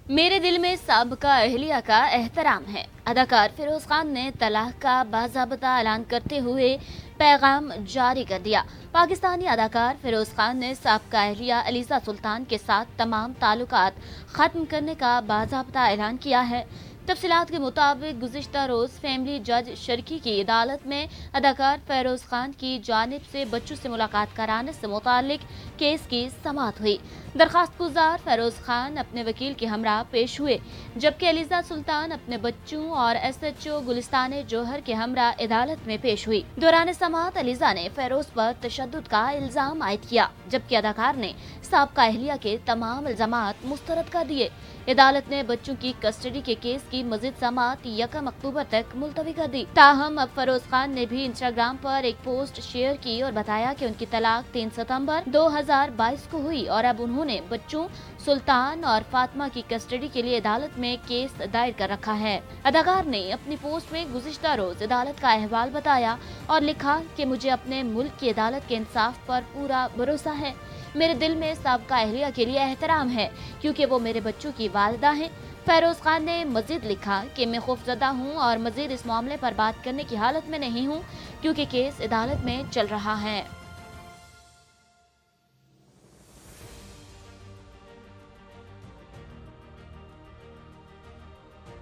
मेरे दिल में साबका अहलिया का एहतराम है। अदाकार फिरोज खान ने तलाक का बाज़ाब्ता ऐलान करते हुए पैगाम जारी कर दिया। पाकिस्तानी अदाकार फिरोज खान ने साबका अहलिया अलीजा सुल्तान के साथ तमाम ताल्लुकात खत्म करने का बाज़ाब्ता ऐलान किया है। तफसीलात के मुताबिक गुज़िश्ता रोज फैमिली जज शर्की की अदालत में अदाकार फिरोज खान की जानिब से बच्चों से मुलाकात कराने से मुतालिक केस की समाअत हुई। दरखास्त गुजार फिरोज खान अपने वकील के हमरा पेश हुए, जबकि अलीजा सुल्तान अपने बच्चों और SHO गुलिस्तान जौहर के हमरा अदालत में पेश हुई। दौरान समाअत अलीजा ने फिरोज पर तशद्दुद का इल्जाम आयद किया, जबकि अदाकार ने साबका अहलिया के तमाम इल्जामात मुस्तरद कर दिए। अदालत ने बच्चों की कस्टडी के केस की मजीद समाअत 1 अक्टूबर तक मुलतवी कर दी। ताहम अब फिरोज खान ने भी इंस्टाग्राम पर एक पोस्ट शेयर की और बताया कि उनकी तलाक 3 सितंबर 2022 को हुई और अब उन्होंने बच्चों सुल्तान और फातिमा की कस्टडी के लिए अदालत में केस दायर कर रखा है। अदाकार ने अपनी पोस्ट में गुज़िश्ता रोज अदालत का अहवाल बताया और लिखा कि मुझे अपने मुल्क की अदालत के इंसाफ पर पूरा भरोसा है। मेरे दिल में साबका अहलिया के लिए एहतराम है, क्योंकि वो मेरे बच्चों की वालिदा हैं। फिरोज खान ने मजीद लिखा कि मैं खौफजदा हूँ और मजीद इस मामले पर बात करने की हालत में नहीं हूँ, क्योंकि केस अदालत में चल रहा है।